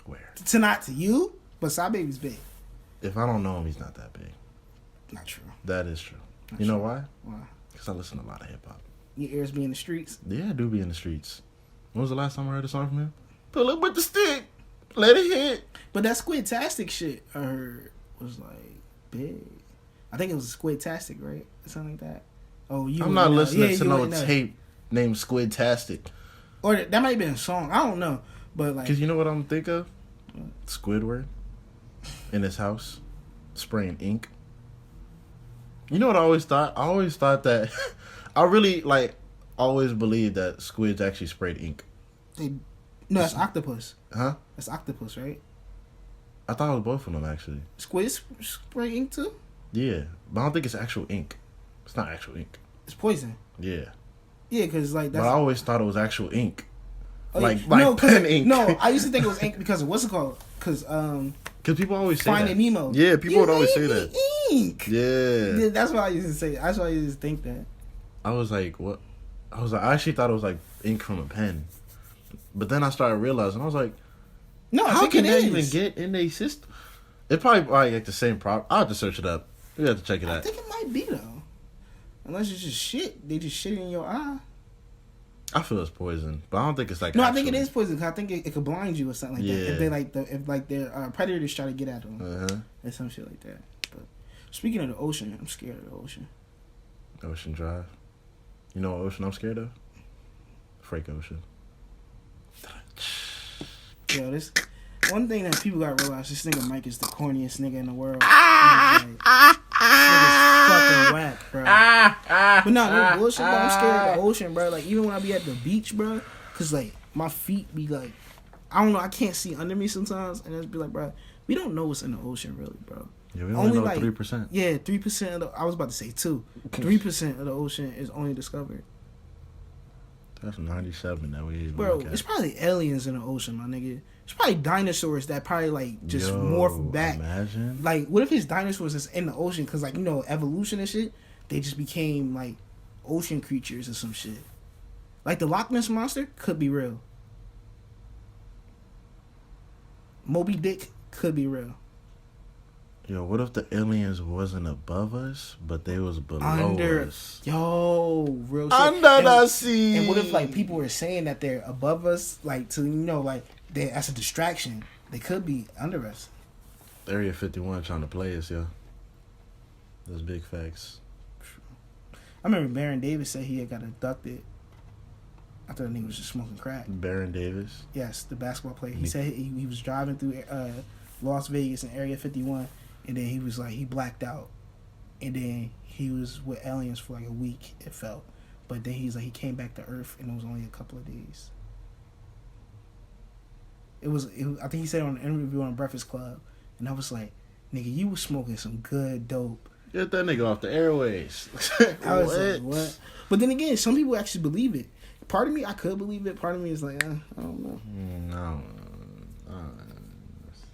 Where? Not to you, but Psy Baby's big. If I don't know him, he's not that big. Not true. That is true. You know why? Why? Because I listen to a lot of hip-hop. Your ears be in the streets? Yeah, I do be in the streets. When was the last time I heard a song from him? Pull up with the stick. Let it hit. But that Squid-tastic shit I heard was, like, big. I think it was Squid-tastic, right? Something like that. Oh, I'm not listening to no tape named Squid-tastic. Or that might have been a song. I don't know. But like, because you know what I'm think of? Squidward in his house spraying ink. You know what I always thought? I always thought that I really like always believed that squids actually sprayed ink. No, that's octopus. Huh? That's octopus, right? I thought it was both of them actually. Squids spray ink too? Yeah, but I don't think it's actual ink. It's not actual ink. It's poison. Yeah. Yeah, because like that's. But I always thought it was actual ink. Oh, like no, pen ink. No, I used to think it was ink because of what's it called? Because people always say Finding that. Nemo. Yeah, people would always say that. Ink. Yeah. That's what I used to say. That's why I used to think that. I was like, what? I actually thought it was like ink from a pen, but then I started realizing I was like, no, how can they even get in a system? It probably like the same problem. I'll have to search it up. We have to check it out. I think it might be though, unless it's just shit. They just shit in your eye. I feel it's poison, but I don't think it's like. No, I think it is poison. Cause I think it could blind you or something like that. If they their predators try to get at them, or some shit like that. But speaking of the ocean, I'm scared of the ocean. Ocean Drive. You know what ocean I'm scared of? Freak Ocean. Yo, this one thing that people gotta realize: this nigga Mike is the corniest nigga in the world. This nigga's fucking whack, bro. But no bullshit, bro. I'm scared of the ocean, bro. Like even when I be at the beach, bro, cause like my feet be like, I don't know, I can't see under me sometimes, and it's be like, bro, we don't know what's in the ocean really, bro. Yeah, we only know like 3%. Yeah, 3% of the. I was about to say 2. 3% of the ocean is only discovered. That's 97 that we even Bro, look at. it's probably aliens in the ocean, my nigga. It's probably dinosaurs that probably like just Yo, morph back. Imagine. Like, what if it's dinosaurs that's in the ocean? Because, like, you know, evolution and shit, they just became like ocean creatures or some shit. Like the Loch Ness monster could be real. Moby Dick could be real. Yo, what if the aliens wasn't above us, but they was below us? Yo, real shit. Under the sea. And what if, like, people were saying that they're above us, like, to, you know, like, they as a distraction. They could be under us. Area 51 trying to play us, yo. Those big facts. I remember Baron Davis said he had got abducted. I thought the nigga was just smoking crack. Baron Davis? Yes, the basketball player. He said he was driving through Las Vegas in Area 51, and then he was like, he blacked out. And then he was with aliens for like a week, it felt. But then he's like, he came back to Earth, and it was only a couple of days. I think he said on an interview on Breakfast Club, and I was like, nigga, you was smoking some good dope. Get that nigga off the airways. I was like, what? But then again, some people actually believe it. Part of me, I could believe it. Part of me is like, I don't know. No.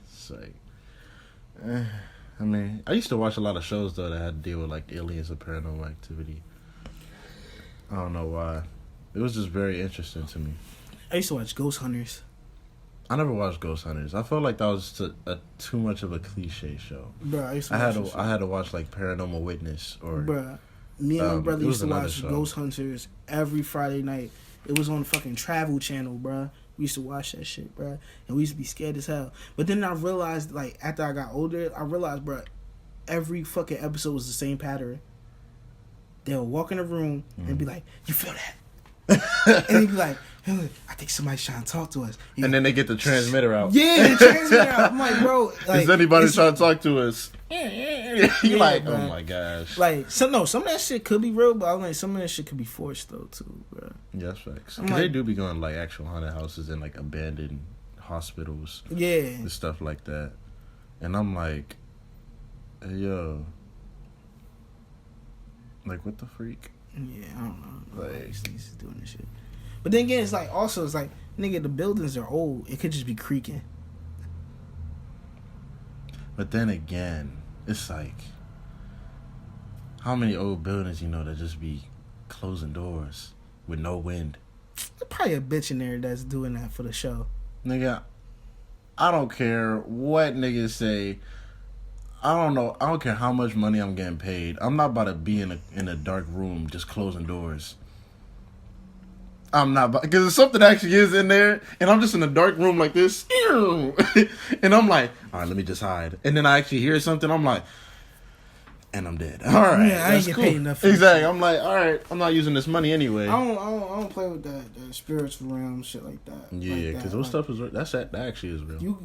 It's like, I mean, I used to watch a lot of shows, though, that had to deal with, like, aliens and paranormal activity. I don't know why. It was just very interesting to me. I used to watch Ghost Hunters. I never watched Ghost Hunters. I felt like that was too much of a cliche show. Bro, I used to I had to watch like Paranormal Witness or. Bro, me and my brother used to watch show. Ghost Hunters every Friday night. It was on fucking Travel Channel, bro. We used to watch that shit, bro, and we used to be scared as hell. But then I realized, like, after I got older, I realized, bro, every fucking episode was the same pattern. They'll walk in a room and be like, "You feel that?" And they'd be like, I think somebody's trying to talk to us. And then they get the transmitter out. Yeah, the transmitter out. I'm like, bro. Like, is anybody trying to talk to us? You're like, bro. oh my gosh. Like, some of that shit could be real, but I'm like, some of that shit could be forced, though, too, bro. Yeah, that's facts. Because like, they do be going to, like, actual haunted houses and, like, abandoned hospitals. Yeah. And stuff like that. And I'm like, hey, yo. Like, what the freak? Yeah, I don't know. Like, these things is doing this shit. But then again, it's like, also, it's like, nigga, the buildings are old. It could just be creaking. But then again, it's like, how many old buildings, you know, that just be closing doors with no wind? There's probably a bitch in there that's doing that for the show. Nigga, I don't care what niggas say. I don't know. I don't care how much money I'm getting paid. I'm not about to be in a dark room just closing doors. I'm not, because if something actually is in there, and I'm just in a dark room like this, and I'm like, all right, let me just hide. And then I actually hear something, I'm like, and I'm dead. All right, yeah, I ain't get paid enough for exactly. I'm like, all right, I'm not using this money anyway. I don't play with that spiritual realm shit like that. Yeah, because those stuff is that actually is real.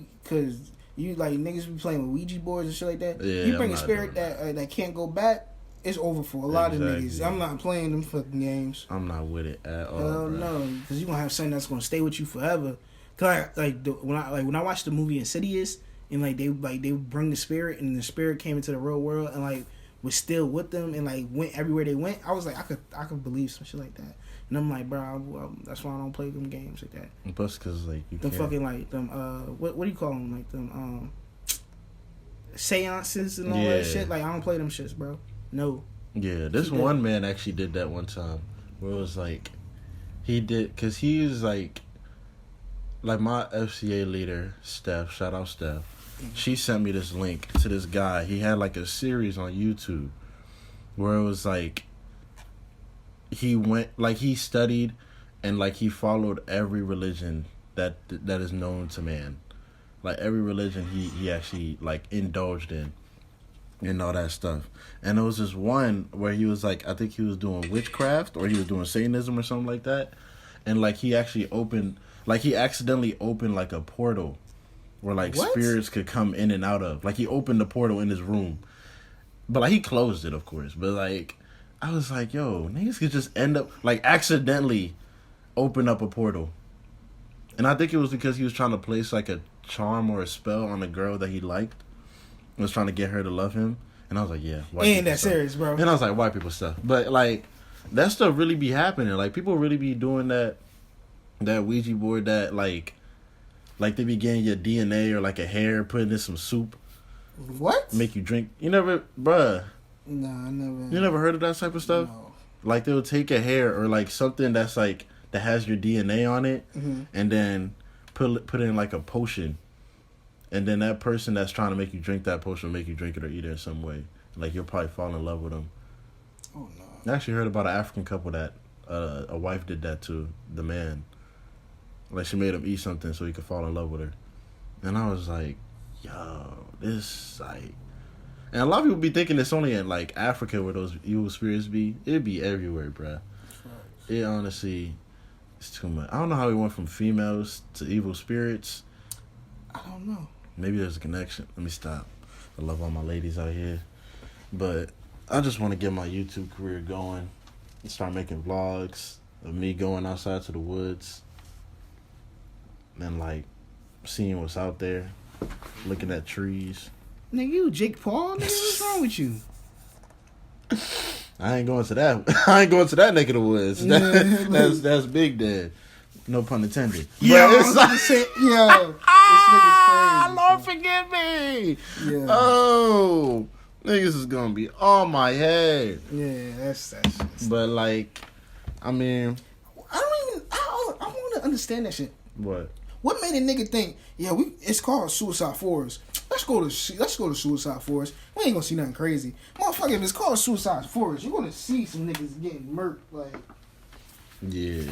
You like niggas be playing with Ouija boards and shit like that. Yeah, you bring a spirit that can't go back, it's over for a lot of Exactly. niggas. I'm not playing them fucking games. I'm not with it at all. Hell no, because you gonna have something that's gonna stay with you forever. Cause when I watched the movie Insidious and they bring the spirit and the spirit came into the real world and like was still with them and like went everywhere they went. I was like, I could believe some shit like that. And I'm like, bro, that's why I don't play them games like that. Plus, cause like you them can't. fucking like them what do you call them, like them seances and all that shit. Like I don't play them shits, bro. No. Yeah, this one man actually did that one time where it was like he did, cause he was like my FCA leader Steph, shout out Steph. She sent me this link to this guy. He had like a series on YouTube where it was like he went, like he studied and like he followed every religion that is known to man. Like every religion he actually like indulged in and all that stuff. And there was this one where he was like, I think he was doing witchcraft or he was doing Satanism or something like that. And like he actually accidentally opened like a portal where like spirits could come in and out of. Like he opened the portal in his room. But like he closed it, of course. But like I was like, yo, niggas could just end up like accidentally open up a portal. And I think it was because he was trying to place like a charm or a spell on a girl that he liked. He was trying to get her to love him. And I was like, yeah. Ain't that serious, bro. And I was like, white people stuff. But like, that stuff really be happening. Like people really be doing that Ouija board that like they be getting your DNA or like a hair, putting in some soup. What? Make you drink. You never, bruh. No, I never. You never heard of that type of stuff? No. Like they'll take a hair or like something that's like that has your DNA on it, and then put in like a potion, and then that person that's trying to make you drink that potion will make you drink it or eat it in some way. Like you'll probably fall in love with them. Oh no! I actually heard about an African couple that a wife did that to the man. Like she made him eat something so he could fall in love with her, and I was like, yo, this like. And a lot of people be thinking it's only in like Africa where those evil spirits be. It'd be everywhere, bruh. It honestly, it's too much. I don't know how we went from females to evil spirits. I don't know. Maybe there's a connection. Let me stop. I love all my ladies out here, but I just want to get my YouTube career going and start making vlogs of me going outside to the woods and like seeing what's out there, looking at trees. Nigga, you Jake Paul? Nigga, what's wrong with you? I ain't going to that. I ain't going to that neck of the woods. That's Big Dad. No pun intended. Yeah, but it's like, this nigga's crazy. Lord forgive me. Yeah. Oh, niggas is gonna be on my head. Yeah, that's. But like, I mean, I want to understand that shit. what? What made a nigga think? Yeah, it's called Suicide Forest. Let's go to Suicide Forest. We ain't gonna see nothing crazy, motherfucker. If it's called Suicide Forest, you're gonna see some niggas getting murked. Like, Yeah,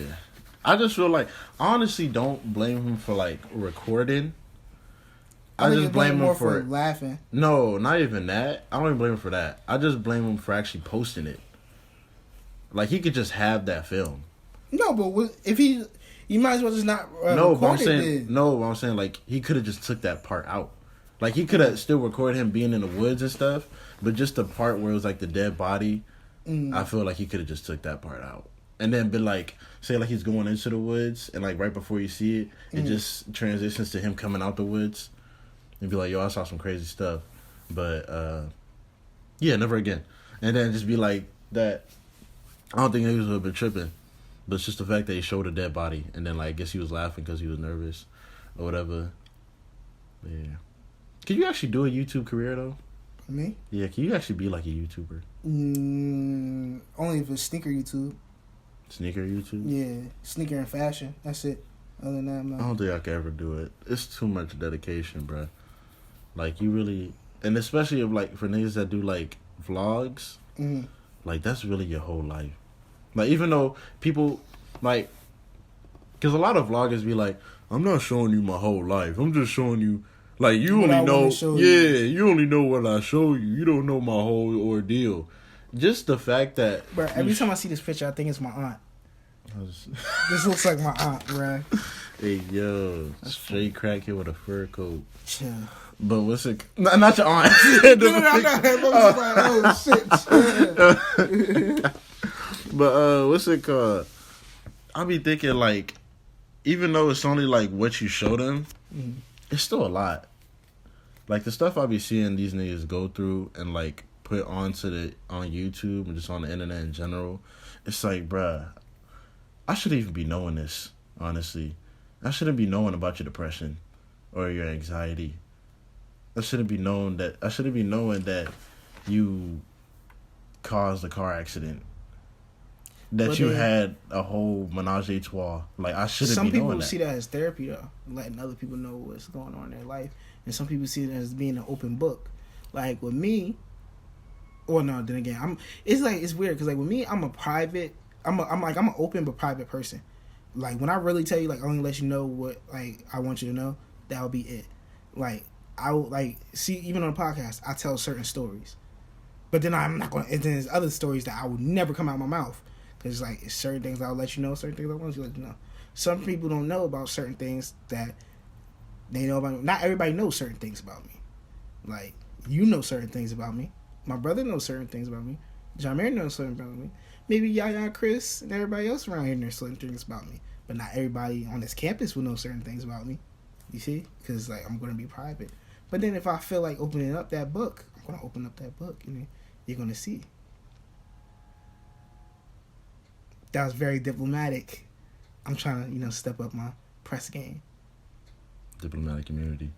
I just feel like I honestly don't blame him for like recording. I just blame him for laughing. No, not even that. I don't even blame him for that. I just blame him for actually posting it. Like he could just have that film. No, but if he, you might as well just not. No, but I'm saying like he could have just took that part out. Like he could have still recorded him being in the woods and stuff, but just the part where it was like the dead body, I feel like he could have just took that part out. And then been like, say like he's going into the woods and like right before you see it, it just transitions to him coming out the woods and be like, yo, I saw some crazy stuff. But yeah, never again. And then just be like that. I don't think he would have been tripping. But it's just the fact that he showed a dead body and then like I guess he was laughing because he was nervous or whatever. Yeah. Can you actually do a YouTube career though? Me? Yeah, can you actually be like a YouTuber? Only if it's sneaker YouTube. Sneaker YouTube? Yeah, sneaker and fashion. That's it. Other than that, I don't think I could ever do it. It's too much dedication, bruh. Like you really, and especially if like for niggas that do like vlogs, like that's really your whole life. Like even though people like, because a lot of vloggers be like, I'm not showing you my whole life. I'm just showing you. Like, you what only know, you only know what I show you. You don't know my whole ordeal. Just the fact that... Bro, every time I see this picture, I think it's my aunt. This looks like my aunt, bro. Hey, yo. Straight crackhead with a fur coat. Chill. But what's it... Not your aunt. But what's it called? I be thinking, like, even though it's only, like, what you show them, it's still a lot. Like the stuff I be seeing these niggas go through and like put on YouTube and just on the internet in general, it's like, bruh, I shouldn't even be knowing this, honestly. I shouldn't be knowing about your depression or your anxiety. I shouldn't be knowing that you caused a car accident. That you had a whole menage a trois. Like, I shouldn't be knowing that. Some people see that as therapy, though. Letting other people know what's going on in their life. And some people see it as being an open book. Like, with me... Well, no, then again, it's weird. Because, like, with me, I'm an open but private person. Like, when I really tell you, like, I only let you know what, like, I want you to know, that would be it. Like, I will, like... See, even on the podcast, I tell certain stories. But then I'm not going to... And then there's other stories that I would never come out of my mouth. Because, like, certain things I'll let you know, certain things I want you to let you know. Some people don't know about certain things that they know about me. Not everybody knows certain things about me. Like, you know certain things about me. My brother knows certain things about me. John Mayer knows certain things about me. Maybe Yaya, Chris, and everybody else around here knows certain things about me. But not everybody on this campus will know certain things about me. You see? Because, like, I'm going to be private. But then if I feel like opening up that book, I'm going to open up that book, and then you're going to see. That was very diplomatic. I'm trying to, step up my press game. Diplomatic immunity.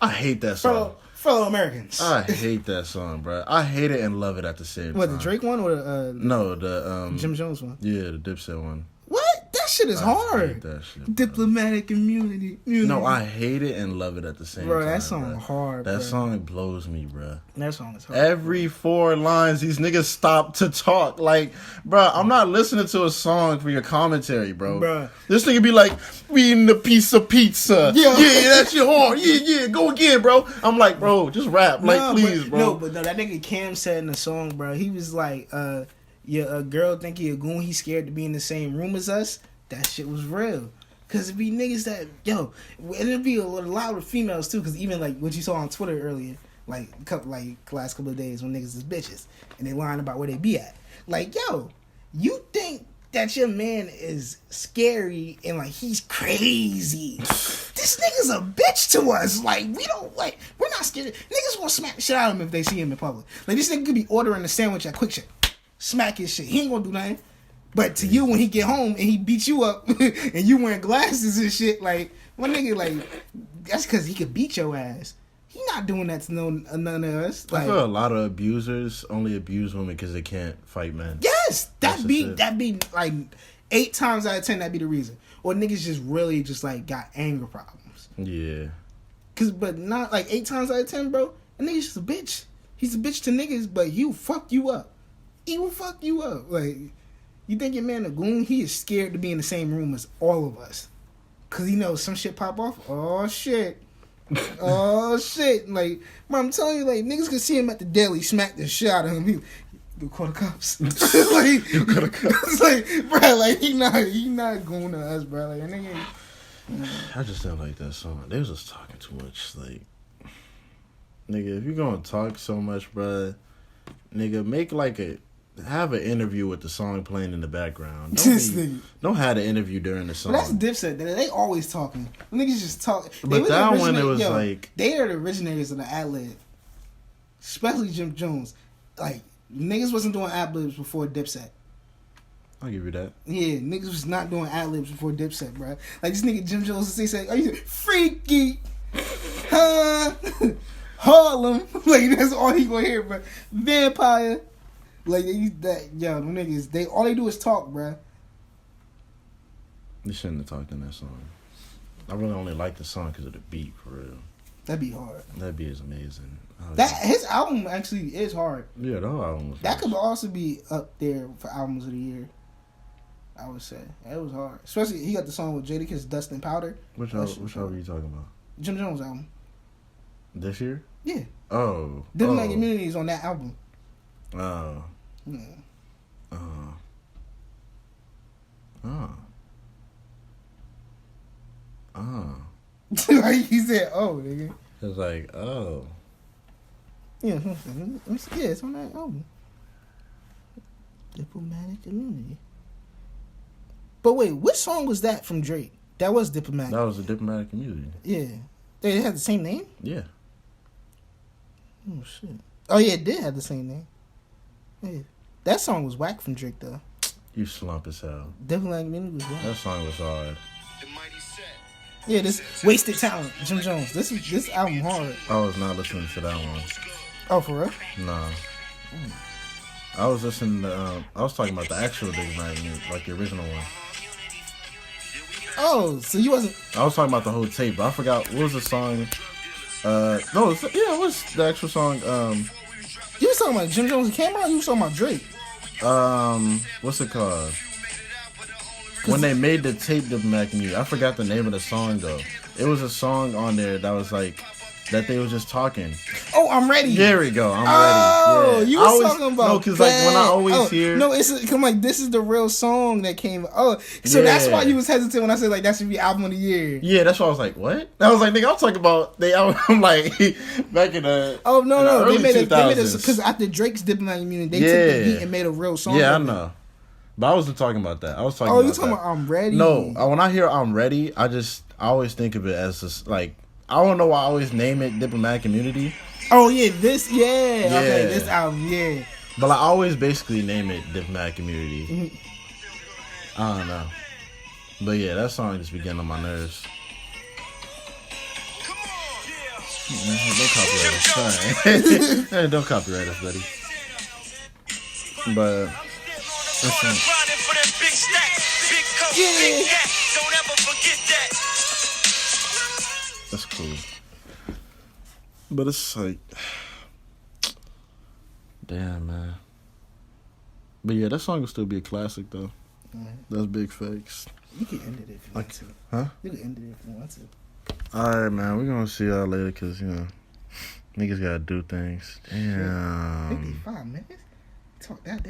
I hate that song. Fellow Americans. I hate that song, bro. I hate it and love it at the same time. What, the Drake one or the no, the Jim Jones one? Yeah, the Dipset one. What? That shit is hard. I hate that shit, Diplomatic immunity. No, I hate it and love it at the same time. Bro, that song hard, That bro. song blows me, bro. That song is hard. Every 4 lines, these niggas stop to talk. Like, bro, I'm not listening to a song for your commentary, bro. Bruh. This nigga be like, we eating a piece of pizza. Yeah. Yeah, that's your horn. Yeah, go again, bro. I'm like, bro, just rap. Like, please, bro. No, that nigga Cam said in the song, bro, he was like, a girl think he a goon, he scared to be in the same room as us. That shit was real. Cause it be niggas that, and it'd be a lot of females too. Cause even like what you saw on Twitter earlier, like last couple of days when niggas is bitches and they lying about where they be at. Like, you think that your man is scary and like he's crazy? This nigga's a bitch to us. Like, we're not scared. Niggas gonna smack the shit out of him if they see him in public. Like, this nigga could be ordering a sandwich at Quick Shit, smack his shit. He ain't gonna do nothing. But to you, when he get home and he beat you up and you wearing glasses and shit, like, one nigga, like, that's because he could beat your ass. He not doing that to none of us. Like, I feel a lot of abusers only abuse women because they can't fight men. Yes, that be like 8 times out of 10 that be the reason. Or niggas just really just like got anger problems. Yeah. But not like 8 times out of 10, bro. A nigga's just a bitch. He's a bitch to niggas, but he'll fuck you up. He will fuck you up. Like, you think your man a goon? He is scared to be in the same room as all of us. Cause he knows some shit pop off. Oh shit. Oh shit. Like, bro, I'm telling you, like, niggas could see him at the deli, smack the shit out of him. Go call the cops. Like, You call the cops. It's like, bro, like, he not going to us, bro. Like, nigga. I just don't like that song. They was just talking too much. Like, nigga, if you gonna talk so much, bro, nigga, make have an interview with the song playing in the background. Don't have the interview during the song. But that's Dipset. They always talking. Niggas just talk. But that one, it was like, they are the originators of the ad lib, especially Jim Jones. Like, niggas wasn't doing ad libs before Dipset. I'll give you that. Yeah, niggas was not doing ad libs before Dipset, bro. Like, this nigga Jim Jones say, "Are you freaky? Huh? Harlem?" Like, that's all he gonna hear, bro. Vampire. Like, them niggas, all they do is talk, bruh. They shouldn't have talked in that song. I really only like the song because of the beat, for real. That'd be hard. That beat is amazing. His album actually is hard. Yeah, the whole album was That nice. could also be up there for albums of the year, I would say. It was hard. Especially, he got the song with Jadakiss, Dust and Powder. Which album are you talking about? Jim Jones album. This year? Yeah. Oh. Diplomatic Immunity is on that album. Oh. Yeah. Like he said, "Oh, nigga." It's like, oh. Yeah, it's on that album. Diplomatic Immunity. But wait, which song was that from Drake? That was Diplomatic. That was a Diplomatic Immunity. Yeah. They had the same name? Yeah. Oh, shit. Oh, yeah, it did have the same name. Yeah. That song was whack from Drake, though. You slump as hell. Diplomatic Immunity was whack. That song was hard. Yeah, this Wasted Talent, Jim Jones. This album hard. I was not listening to that one. Oh, for real? Nah. I was listening to, I was talking about the actual Diplomatic Immunity, like the original one. Oh, so you wasn't... I was talking about the whole tape, but I forgot, what was the song? It was the actual song, You was talking about Jim Jones and came out, or you was talking about Drake? what's it called? When they made the tape Diplomatic Immunity, I forgot the name of the song though. It was a song on there that was like, that they was just talking. Oh, I'm ready. There we go. I'm ready. Oh, Yeah. you was talking about. No, because like when I always hear. No, I'm like, this is the real song that came. Oh, so that's why you was hesitant when I said like that should be album of the year. Yeah, that's why I was like, what? I was like, nigga, I'm talking about they album. I'm like back in the. Oh no, they made it because after Drake's Diplomatic Immunity, they took the beat and made a real song. Yeah, I know. But I wasn't talking about that. I was talking. Oh, about you talking about I'm Ready? No, when I hear I'm Ready, I always think of it as just like. I don't know why I always name it Diplomatic Immunity. Oh, yeah, okay, this album, yeah. But I always basically name it Diplomatic Immunity. I don't know. But yeah, that song just be getting on my nerves. Don't copyright us. Sorry. Hey, don't copyright us, buddy. But that's cool. But it's like, damn, man. But yeah, that song will still be a classic, though. That's big facts. You can end it if you want to. Huh? You can end it if you want to. Alright, man. We're going to see y'all later because, you know, niggas got to do things. Damn. 55 minutes? Talk that.